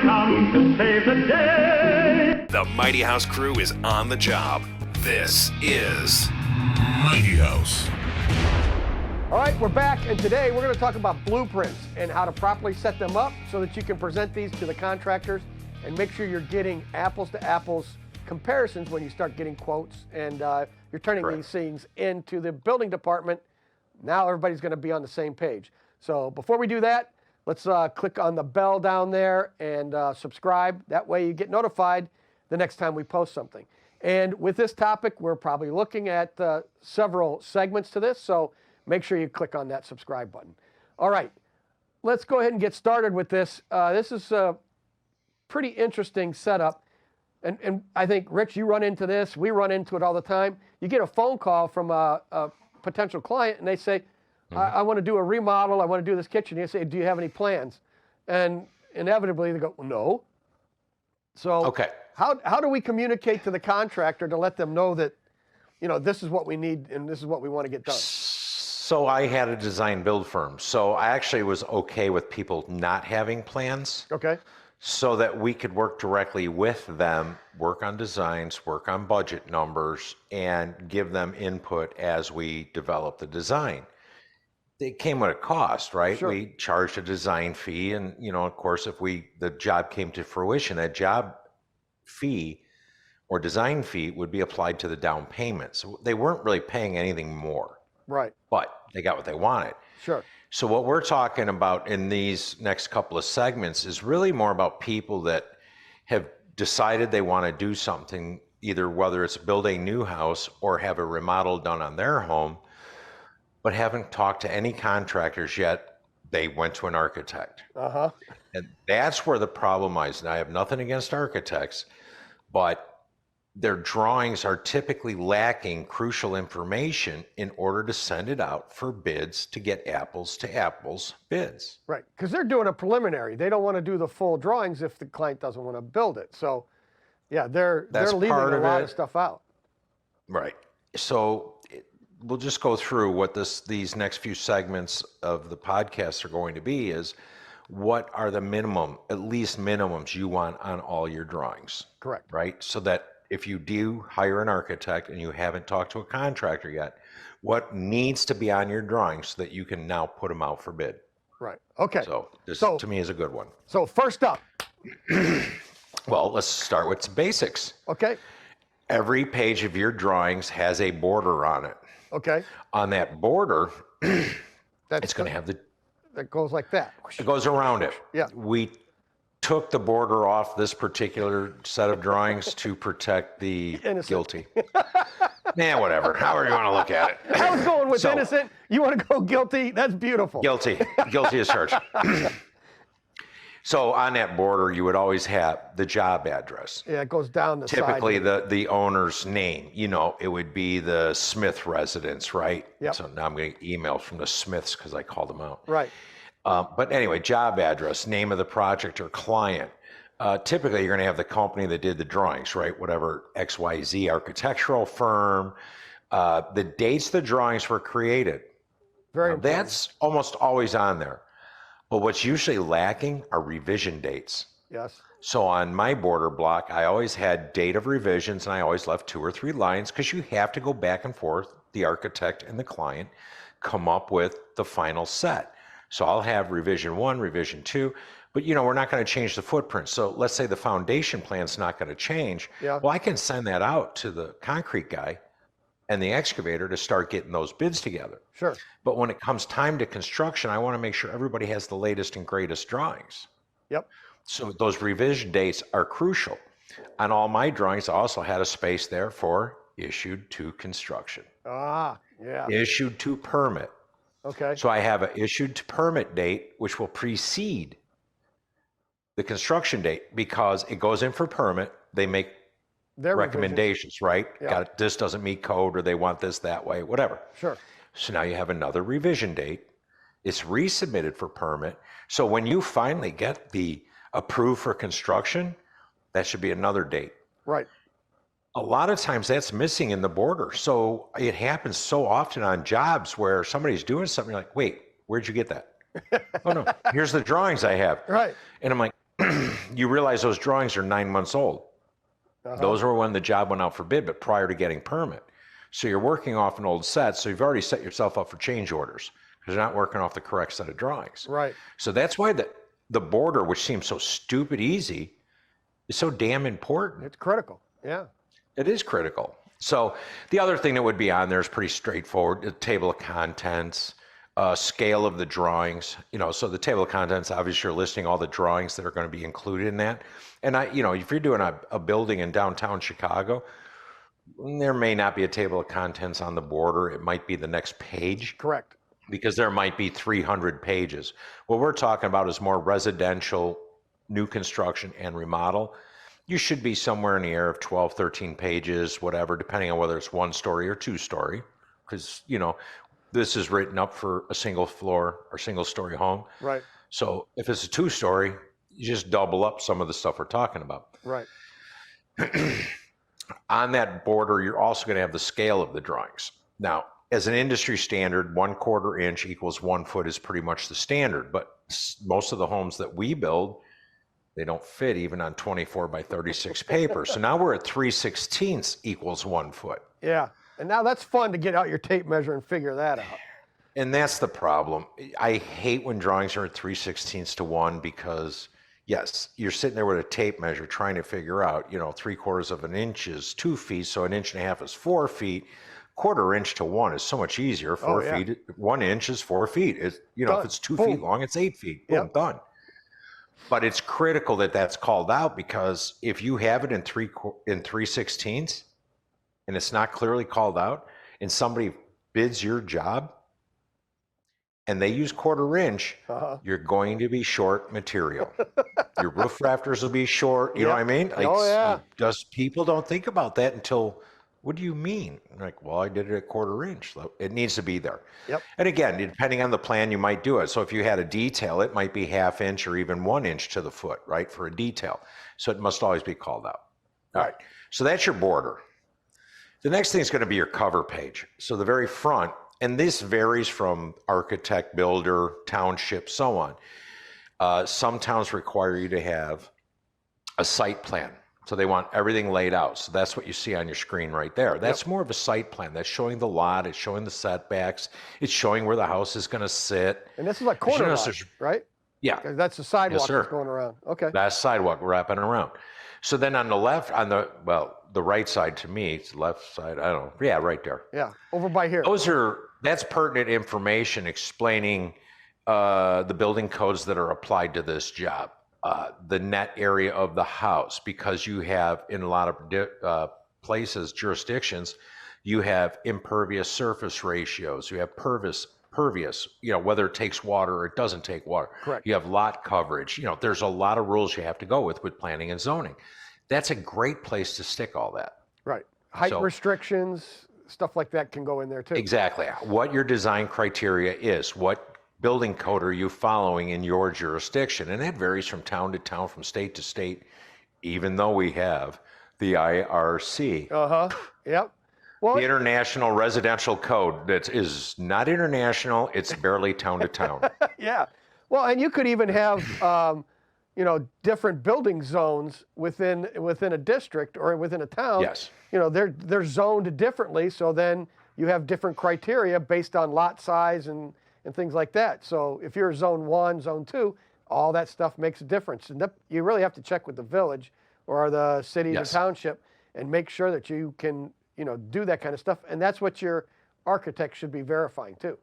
come to save the day. The Mighty House crew is on the job. This is Mighty House. All right, we're back, and today we're going to talk about blueprints and how to properly set them up so that you can present these to the contractors and make sure you're getting apples to apples comparisons when you start getting quotes and you're turning these things into the building department. Now everybody's going to be on the same page. So before we do that, let's click on the bell down there and subscribe. That way you get notified the next time we post something. And with this topic, we're probably looking at several segments to this, so make sure you click on that subscribe button. All right, let's go ahead and get started with this. This is a pretty interesting setup. And I think, Rich, you run into this. We run into it all the time. You get a phone call from a potential client, and they say, I want to do a remodel. I want to do this kitchen. You say, do you have any plans? And inevitably, they go, well, no. So how do we communicate to the contractor to let them know that, this is what we need and this is what we want to get done? So I had a design build firm. So I actually was okay with people not having plans. Okay. So that we could work directly with them, work on designs, work on budget numbers, and give them input as we develop the design. It came at a cost, right? Sure. We charged a design fee, and of course, if the job came to fruition, that job fee or design fee would be applied to the down payment. So they weren't really paying anything more. Right. But they got what they wanted. Sure. So what we're talking about in these next couple of segments is really more about people that have decided they want to do something, either whether it's build a new house or have a remodel done on their home, but haven't talked to any contractors yet. They went to an architect. Uh-huh. And that's where the problem lies. And I have nothing against architects, but their drawings are typically lacking crucial information in order to send it out for bids to get apples to apples bids. Right, because they're doing a preliminary. They don't want to do the full drawings if the client doesn't want to build it. So, yeah, they're leaving a lot of stuff out. Right. So we'll just go through what these next few segments of the podcast are going to be is what are the at least minimums you want on all your drawings. Correct. Right? So that if you do hire an architect and you haven't talked to a contractor yet, what needs to be on your drawings so that you can now put them out for bid? Right. Okay. So this to me is a good one. So first up. Well, let's start with the basics. Okay. Every page of your drawings has a border on it. Okay. On that border, it's going to have that goes like that. It goes around it. Yeah. We took the border off this particular set of drawings to protect the guilty. Man, whatever. However you want to look at it. I was going with innocent. You want to go guilty? That's beautiful. Guilty. Guilty as charged. So on that border, you would always have the job address. Yeah, it goes down the side. Typically the owner's name. It would be the Smith residence, right? Yep. So now I'm getting emails from the Smiths because I called them out. Right. But anyway, job address, name of the project or client. Typically, you're going to have the company that did the drawings, right? Whatever XYZ architectural firm. The dates the drawings were created. Very important. That's almost always on there. But what's usually lacking are revision dates. Yes. So on my border block, I always had date of revisions, and I always left 2 or 3 lines because you have to go back and forth, the architect and the client, come up with the final set. So I'll have revision 1, revision 2, but we're not going to change the footprint. So let's say the foundation plan's not going to change. Yeah. Well, I can send that out to the concrete guy and the excavator to start getting those bids together. Sure. But when it comes time to construction, I want to make sure everybody has the latest and greatest drawings. Yep. So those revision dates are crucial. On all my drawings, I also had a space there for issued to construction. Ah, yeah. Issued to permit. Okay. So I have an issued to permit date, which will precede the construction date because it goes in for permit. They make their recommendations, right? Yeah. This doesn't meet code, or they want this that way, whatever. Sure. So now you have another revision date. It's resubmitted for permit. So when you finally get the approved for construction, that should be another date. Right. A lot of times that's missing in the border. So it happens so often on jobs where somebody's doing something, you're like, wait, where'd you get that? Oh no, here's the drawings I have. Right. And I'm like, you realize those drawings are 9 months old. Those were when the job went out for bid, but prior to getting permit. So you're working off an old set, so you've already set yourself up for change orders because you're not working off the correct set of drawings. Right. So that's why the border, which seems so stupid easy, is so damn important. It's critical. Yeah. It is critical. So the other thing that would be on there is pretty straightforward. The table of contents, scale of the drawings. So the table of contents, obviously you're listing all the drawings that are going to be included in that. And if you're doing a building in downtown Chicago, there may not be a table of contents on the border. It might be the next page. Correct. Because there might be 300 pages. What we're talking about is more residential, new construction and remodel. You should be somewhere in the area of 12, 13 pages, whatever, depending on whether it's 1-story or 2-story. Because, this is written up for a single floor or single story home. Right. So if it's a 2-story, you just double up some of the stuff we're talking about. Right. On that border, you're also going to have the scale of the drawings. Now, as an industry standard, 1/4 inch equals 1 foot is pretty much the standard. But most of the homes that we build, they don't fit even on 24 by 36 paper. So now we're at 3/16 equals 1 foot. Yeah. And now that's fun to get out your tape measure and figure that out. And that's the problem. I hate when drawings are at 3/16 to 1 because, yes, you're sitting there with a tape measure trying to figure out, 3/4 of an inch is 2 feet, so 1.5 inches is 4 feet. 1/4 inch to 1 is so much easier. 4 feet, 1 inch is 4 feet. If it's 2 feet long, it's 8 feet. Boom, done. But it's critical that that's called out because if you have it in 3/16 and it's not clearly called out, and somebody bids your job and they use 1/4 inch, you're going to be short material. Your roof rafters will be short. You know what I mean? People don't think about that until, what do you mean? I'm like, well, I did it at 1/4 inch. It needs to be there. Yep. And again, depending on the plan, you might do it. So if you had a detail, it might be 1/2 inch or even 1 inch to the foot, right, for a detail. So it must always be called out. All right. So that's your border. The next thing is going to be your cover page. So the very front, and this varies from architect, builder, township, so on. Some towns require you to have a site plan. So they want everything laid out. So that's what you see on your screen right there. That's more of a site plan. That's showing the lot. It's showing the setbacks. It's showing where the house is going to sit. And this is like corner lot, right? Yeah. That's the sidewalk Yes, that's going around. Okay. That's sidewalk wrapping around. So then on the left, the right side to me, it's the left side, I don't know. Yeah, right there. Yeah, over by here. That's pertinent information explaining the building codes that are applied to this job. The net area of the house, because you have in a lot of places, jurisdictions, you have impervious surface ratios, you have pervious, whether it takes water or it doesn't take water. Correct. You have lot coverage. There's a lot of rules you have to go with planning and zoning. That's a great place to stick all that. Right. Height restrictions, stuff like that can go in there too. Exactly. What your design criteria is, what building code are you following in your jurisdiction? And that varies from town to town, from state to state, even though we have the IRC. Yep. Well, the International Residential Code that is not international, it's barely town to town. Yeah. Well, and you could even have, different building zones within a district or within a town. Yes. They're zoned differently, so then you have different criteria based on lot size and things like that. So if you're zone 1, zone 2, all that stuff makes a difference. And you really have to check with the village or the city, the township, and make sure that you can, do that kind of stuff. And that's what your architect should be verifying too.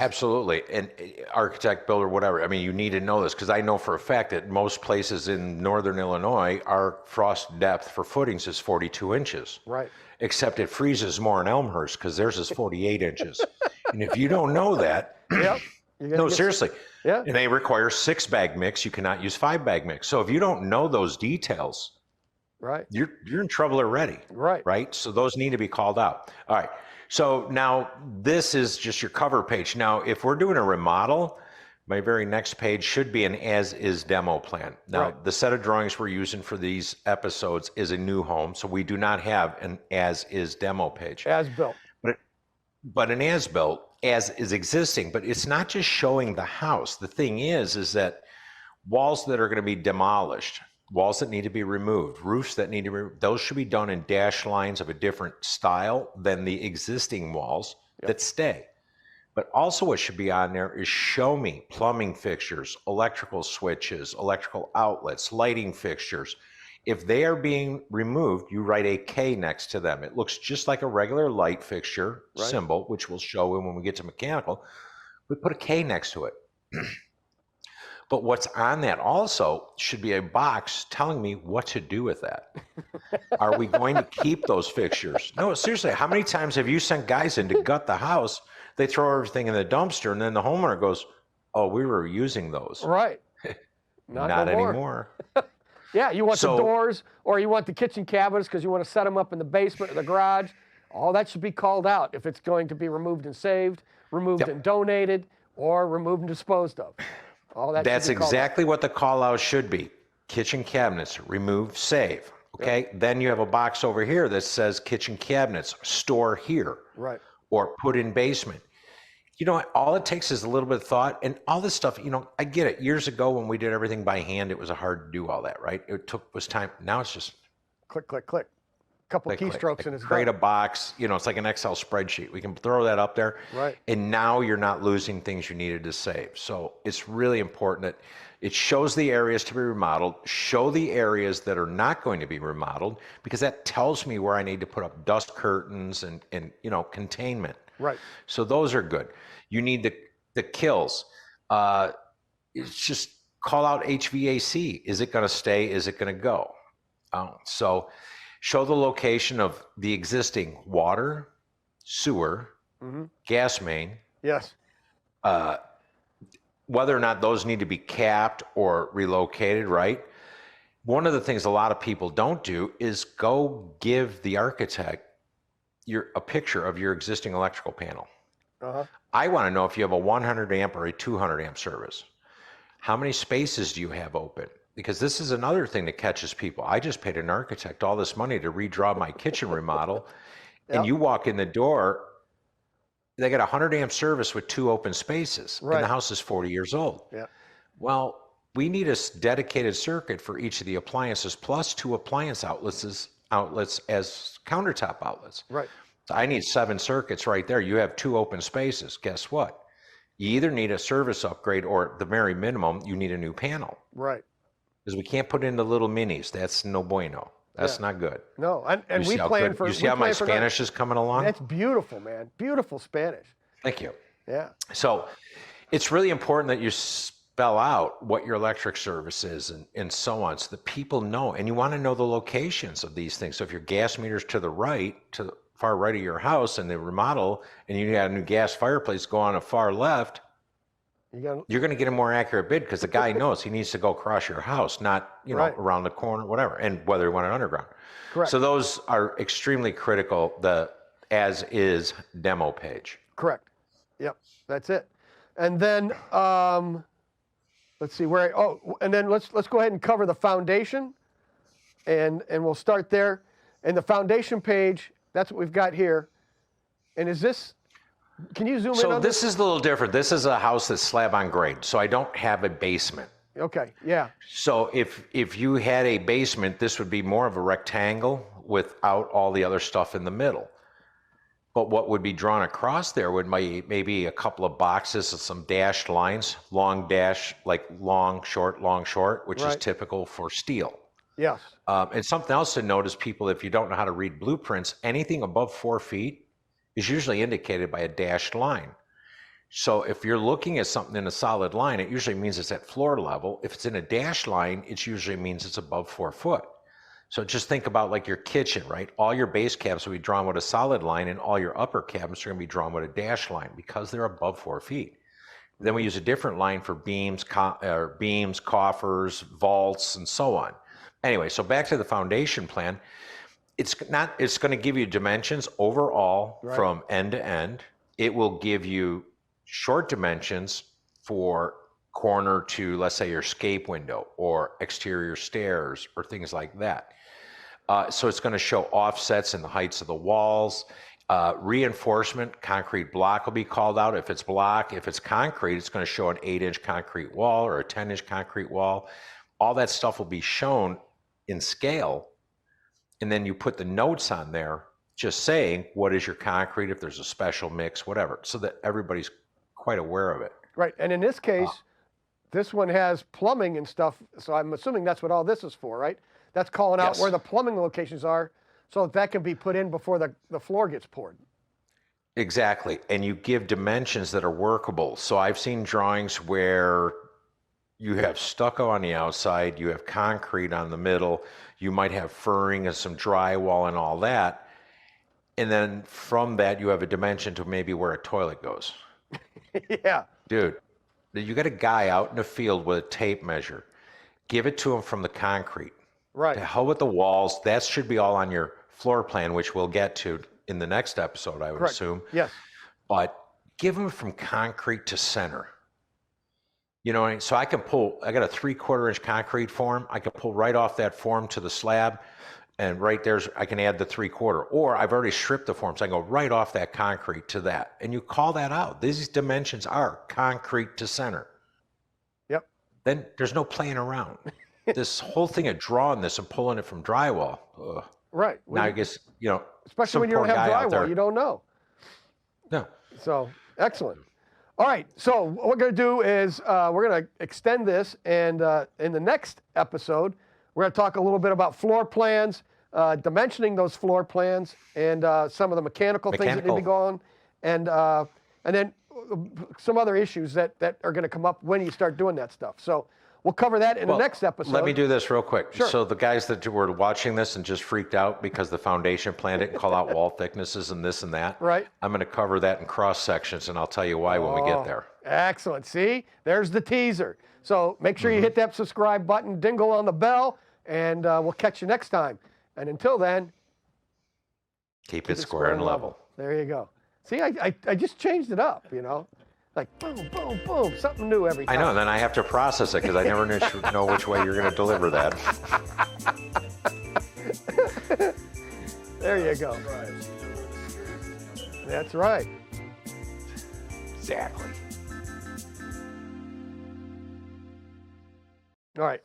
Absolutely. And architect, builder, whatever. I mean, you need to know this because I know for a fact that most places in northern Illinois, our frost depth for footings is 42 inches. Right. Except it freezes more in Elmhurst because theirs is 48 inches. And if you don't know that, seriously. Yeah. And they require 6-bag mix. You cannot use 5-bag mix. So if you don't know those details, right, you're in trouble already. Right. Right. So those need to be called out. All right. So now this is just your cover page. Now, if we're doing a remodel, my very next page should be an as-is demo plan. Now, the set of drawings we're using for these episodes is a new home, so we do not have an as-is demo page. As built. But an as-built, as is existing, but it's not just showing the house. The thing is that walls that are going to be demolished, walls that need to be removed, roofs that need to be, those should be done in dash lines of a different style than the existing walls that stay. But also what should be on there is show me plumbing fixtures, electrical switches, electrical outlets, lighting fixtures. If they are being removed, you write a K next to them. It looks just like a regular light fixture symbol, which we'll show when we get to mechanical. We put a K next to it. But what's on that also should be a box telling me what to do with that. Are we going to keep those fixtures? No, seriously, how many times have you sent guys in to gut the house? They throw everything in the dumpster, and then the homeowner goes, oh, we were using those. Right. Not no more. anymore. Yeah, you want the doors, or you want the kitchen cabinets because you want to set them up in the basement or the garage. All that should be called out if it's going to be removed and saved, removed and donated, or removed and disposed of. All that. That's exactly what the call out should be. Kitchen cabinets, remove, save. Okay. Then you have a box over here that says kitchen cabinets, store here. Right. Or put in basement. You know what? All it takes is a little bit of thought, and all this stuff, you know, I get it. Years ago when we did everything by hand, it was hard to do all that, right? It was time. Now it's just click, click, click. Couple keystrokes and it's create done. a box, you know, it's like an Excel spreadsheet. We can throw that up there. Right. And now you're not losing things you needed to save. So it's really important that it shows the areas to be remodeled, show the areas that are not going to be remodeled, because that tells me where I need to put up dust curtains and you know, containment. Right. So those are good. You need the kills. It's just call out HVAC. Is it going to stay? Is it going to go? So show the location of the existing water, sewer, gas main. Yes. Whether or not those need to be capped or relocated, right? One of the things a lot of people don't do is go give the architect a picture of your existing electrical panel. I want to know if you have a 100 amp or a 200 amp service. How many spaces do you have open? Because this is another thing that catches people. I just paid an architect all this money to redraw my kitchen remodel, and you walk in the door, they got a 100 amp service with 2 open spaces, and the house is 40 years old. Yeah. Well, we need a dedicated circuit for each of the appliances, plus 2 appliance outlets as countertop outlets. Right. So I need 7 circuits right there. You have 2 open spaces. Guess what? You either need a service upgrade, or at the very minimum, you need a new panel. Right. Because we can't put in the little minis. That's no bueno. That's not good. No, and we plan for. You see how my Spanish is coming along? That's beautiful, man. Beautiful Spanish. Thank you. Yeah. So it's really important that you spell out what your electric service is and so on, so that people know. And you want to know the locations of these things. So if your gas meter's to the right, to the far right of your house, and they remodel, and you got a new gas fireplace go on the far left, you're going to get a more accurate bid, because the guy knows he needs to go across your house, not around the corner, whatever, and whether you want it underground. Correct. So those are extremely critical. The as is demo page. Correct. Yep, that's it. And then let's see where. And then let's go ahead and cover the foundation, and we'll start there. And the foundation page, that's what we've got here. And is this? Can you zoom in on this? So this is a little different. This is a house that's slab on grade, so I don't have a basement. Okay, yeah. So if you had a basement, this would be more of a rectangle without all the other stuff in the middle. But what would be drawn across there would be maybe a couple of boxes of some dashed lines, long dash, like long, short, which is typical for steel. Yes. And something else to note is, people, if you don't know how to read blueprints, anything above 4 feet is usually indicated by a dashed line. So if you're looking at something in a solid line, it usually means it's at floor level. If it's in a dashed line, it usually means it's above 4 foot. So just think about like your kitchen, right? All your base cabinets will be drawn with a solid line, and all your upper cabinets are going to be drawn with a dashed line, because they're above 4 feet. Then we use a different line for beams, coffers, vaults, and so on. Anyway, so back to the foundation plan. It's going to give you dimensions overall from end to end. It will give you short dimensions for corner to, let's say, your escape window or exterior stairs or things like that. So it's going to show offsets in the heights of the walls. Reinforcement, concrete block will be called out. If it's block, if it's concrete, it's going to show an 8-inch concrete wall or a 10-inch concrete wall. All that stuff will be shown in scale. And then you put the notes on there just saying what is your concrete, if there's a special mix, whatever, so that everybody's quite aware of it. Right. And in this case, this one has plumbing and stuff. So I'm assuming that's what all this is for, right? That's calling out Yes. where the plumbing locations are so that can be put in before the floor gets poured. Exactly. And you give dimensions that are workable. So I've seen drawings where you have stucco on the outside, you have concrete on the middle, you might have furring and some drywall and all that. And then from that, you have a dimension to maybe where a toilet goes. Yeah. Dude, you got a guy out in the field with a tape measure. Give it to him from the concrete. Right. To hell with the walls. That should be all on your floor plan, which we'll get to in the next episode, I would Correct. assume. Yes. But give them from concrete to center. You know, so I got a 3/4 inch concrete form. I can pull right off that form to the slab, and right there's, I can add the 3/4. Or I've already stripped the form, so I can go right off that concrete to that. And you call that out. These dimensions are concrete to center. Yep. Then there's no playing around. This whole thing of drawing this and pulling it from drywall. Ugh. Right. Now I guess, you know, Especially some when you don't poor have guy out there- drywall, you don't know. No. So, excellent. All right, so what we're going to do is we're going to extend this, and in the next episode, we're going to talk a little bit about floor plans, dimensioning those floor plans, and some of the mechanical things that need to go on, and then some other issues that are going to come up when you start doing that stuff. So we'll cover that in the next episode. Let me do this real quick. Sure. So the guys that were watching this and just freaked out because the foundation plan didn't call out wall thicknesses and this and that. Right. I'm going to cover that in cross sections, and I'll tell you why when we get there. Excellent. See, there's the teaser. So make sure you hit that subscribe button, dingle on the bell, and we'll catch you next time. And until then, Keep it square and level. There you go. See, I just changed it up, you know? Like boom, boom, boom, something new every I time. know, and then I have to process it because I never know which way you're going to deliver that. There you go. That's right. Exactly. All right.